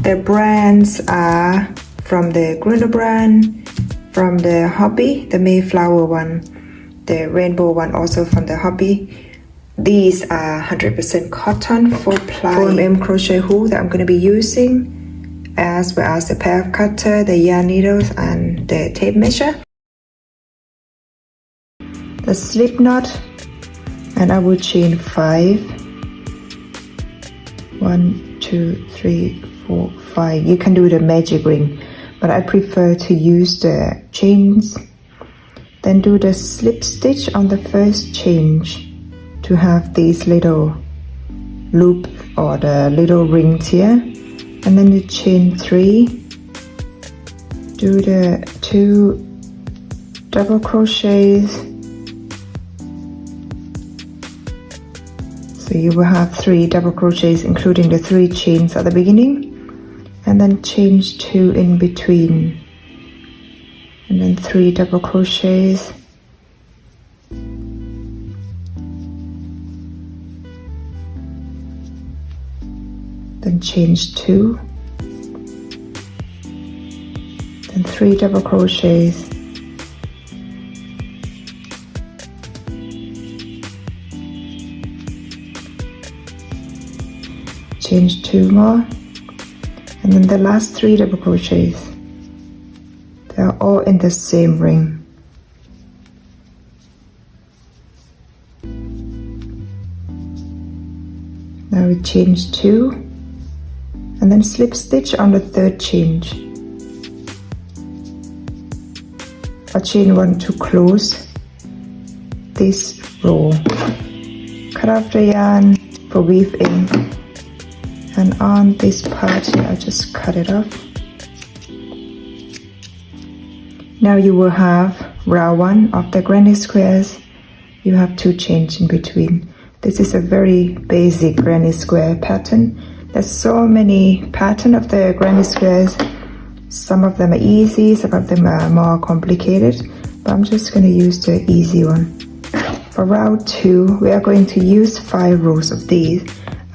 The brands are from the Gruner brand, from the Hobby, the Mayflower one, the Rainbow one also from the Hobby. These are 100% cotton full ply 4mm crochet hook that I'm going to be using, as well as the pair of cutter, the yarn needles, and the tape measure. The slip knot, and I will chain 5. 1, 2, 3, 4, 5. You can do the magic ring, but I prefer to use the chains. Then do the slip stitch on the first change to have these little loop or the little rings here, and then you chain 3, do the 2 double crochets, so you will have 3 double crochets including the 3 chains at the beginning, and then chain 2 in between, and then 3 double crochets, then chain 2, then 3 double crochets, chain 2 more, and then the last 3 double crochets. They are all in the same ring. Now we chain 2, and then slip stitch on the 3rd change, or chain 1 to close this row. Cut off the yarn for weave in, and on this part here I just cut it off. Now you will have round 1 of the granny squares. You have 2 chains in between. This is a very basic granny square pattern. There's so many patterns of the granny squares. Some of them are easy, some of them are more complicated, but I'm just going to use the easy one. For round 2, we are going to use 5 rows of these.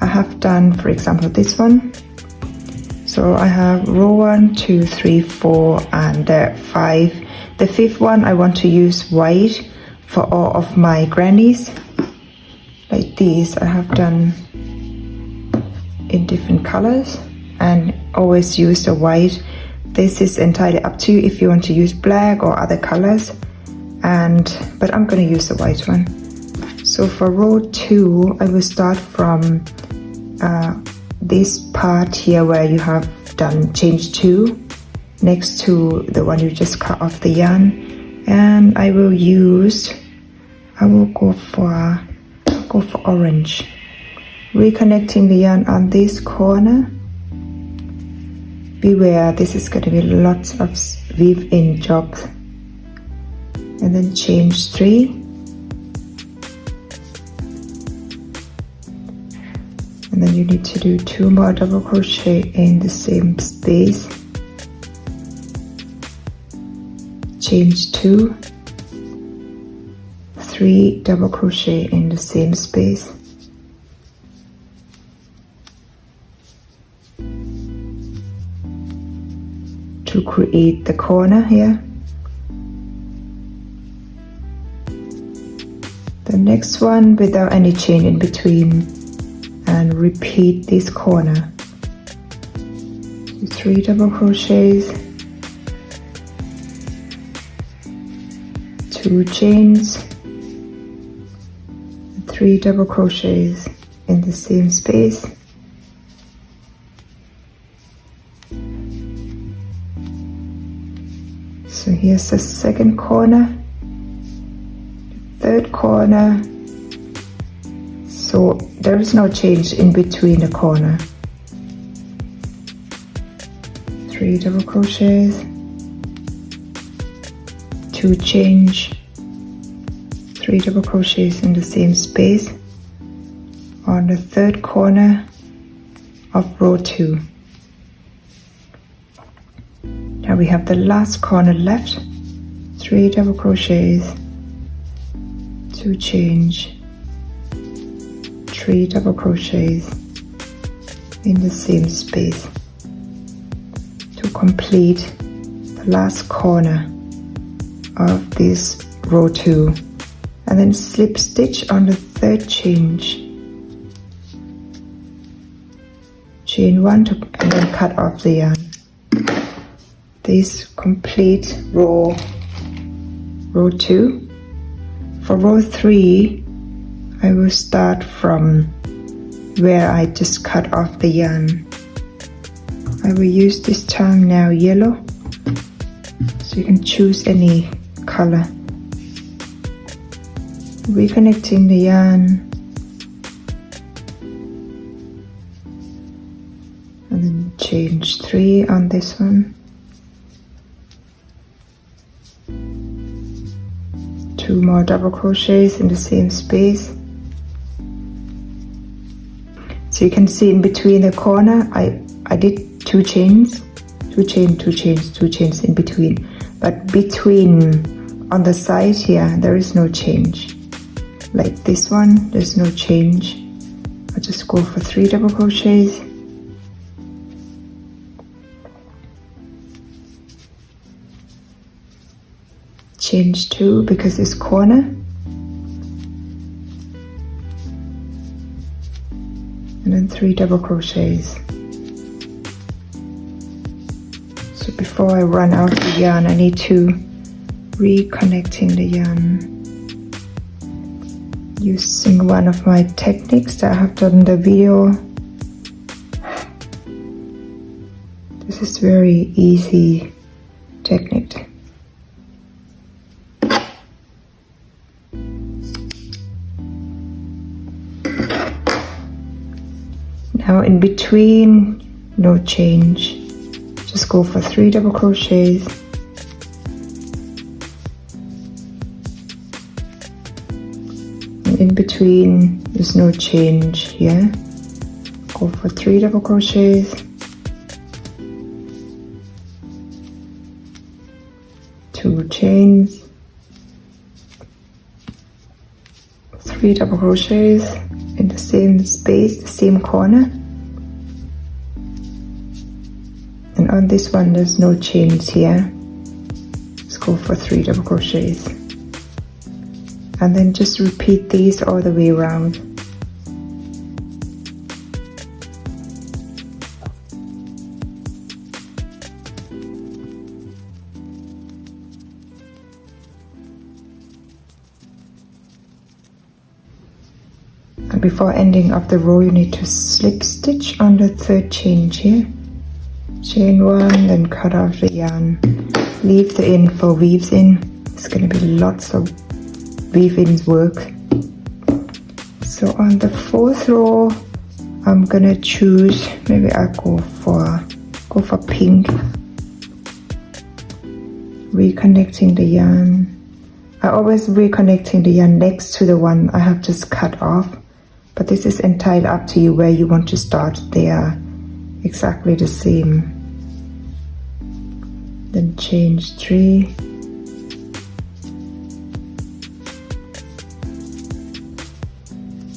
I have done, for example, this one. So I have row 1, 2, 3, 4, and 5. The 5th one I want to use white for all of my grannies. Like these, I have done in different colors, and always use the white. This is entirely up to you if you want to use black or other colors, but I'm going to use the white one. So for row 2, I will start from this part here where you have done chain 2 next to the one you just cut off the yarn, and I will go for orange, reconnecting the yarn on this corner. Beware, this is going to be lots of weave in jobs. And then chain 3, and then you need to do 2 more double crochet in the same space, chain 2, 3 double crochet in the same space, to create the corner here. The next one without any chain in between, and repeat this corner. 3 double crochets, 2 chains, 3 double crochets in the same space, so here's the second corner, third corner, so there is no change in between the corner. 3 double crochets, 2 chains, 3 double crochets in the same space on the third corner of row 2. Now we have the last corner left, 3 double crochets, 2 chains, 3 double crochets in the same space. complete the last corner of this row 2, and then slip stitch on the third chain 1 and then cut off the yarn. This complete row 2. For row 3, I will start from where I just cut off the yarn. I will use this time now yellow, so you can choose any color. Reconnecting the yarn, and then change 3 on this one, 2 more double crochets in the same space. So you can see in between the corner I did 2 chains, 2 chains in between, but between on the side here there is no change. Like this one, there's no change. I'll just go for 3 double crochets, change 2 because it's corner, and then 3 double crochets. So before I run out the yarn, I need to reconnecting the yarn using one of my techniques that I have done in the video. This is very easy technique. Now in between, no change, just go for 3 double crochets, and in between there's no change here, go for 3 double crochets, 2 chains, 3 double crochets in the same space, the same corner, and on this one there's no chains here. Let's go for 3 double crochets, and then just repeat these all the way around. And before ending of the row, you need to slip stitch on the third chain here. Chain 1, then cut off the yarn. Leave the end for weaves in. It's going to be lots of weave-ins work. So on the 4th row, I'm gonna choose, maybe I'll go for pink. Reconnecting the yarn. I always reconnecting the yarn next to the one I have just cut off, but this is entirely up to you where you want to start. They are exactly the same. Then change 3.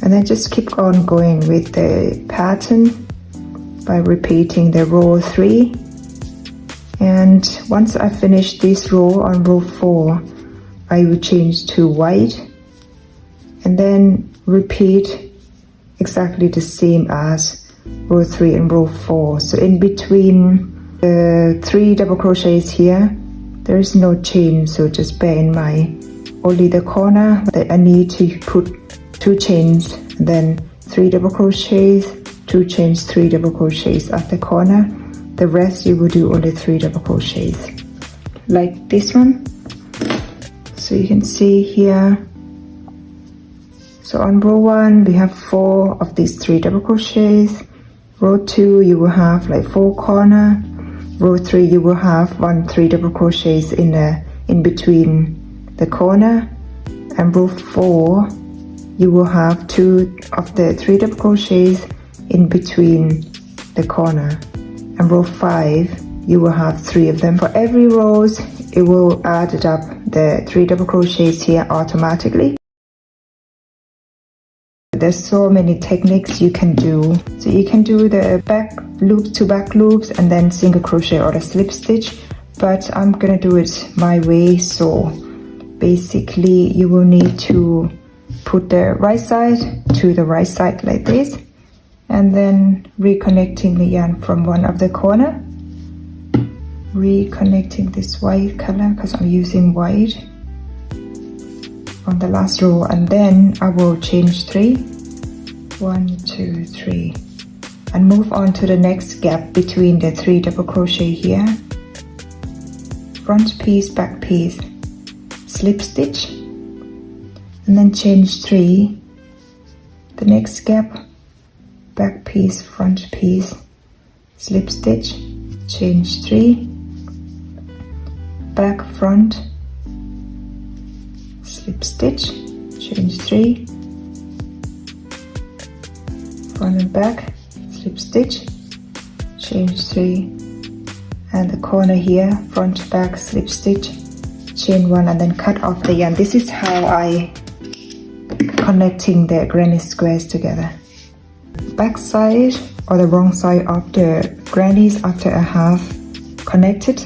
And then just keep on going with the pattern by repeating the row 3. And once I finish this row on row 4, I will change to white and then repeat exactly the same as row 3 and row 4. So in between the 3 double crochets here, there is no chain, so just bear in mind only the corner that I need to put 2 chains, and then 3 double crochets, 2 chains, 3 double crochets at the corner. The rest you will do only 3 double crochets like this one. So you can see here, so on row 1 we have 4 of these 3 double crochets. Row 2 you will have like 4 corner. Row 3 you will have 1 3 double crochets in between the corner, and row 4 you will have 2 of the 3 double crochets in between the corner, and row 5 you will have 3 of them. For every rows it will add it up the 3 double crochets here automatically. There's so many techniques you can do. So you can do the back loops, 2 back loops, and then single crochet or a slip stitch, but I'm gonna do it my way. So basically you will need to put the right side to the right side like this, and then reconnecting the yarn from one of the corner, reconnecting this white color because I'm using white on the last row, and then I will change 3, 1, 2, 3, and move on to the next gap between the 3 double crochet here, front piece, back piece, slip stitch, and then change 3, the next gap, back piece, front piece, slip stitch, change 3, back, front, slip stitch, change 3, front and back, slip stitch, change 3, and the corner here, front, back, slip stitch, chain 1, and then cut off the yarn. This is how I connecting the granny squares together. Back side or the wrong side of the grannies after I have connected.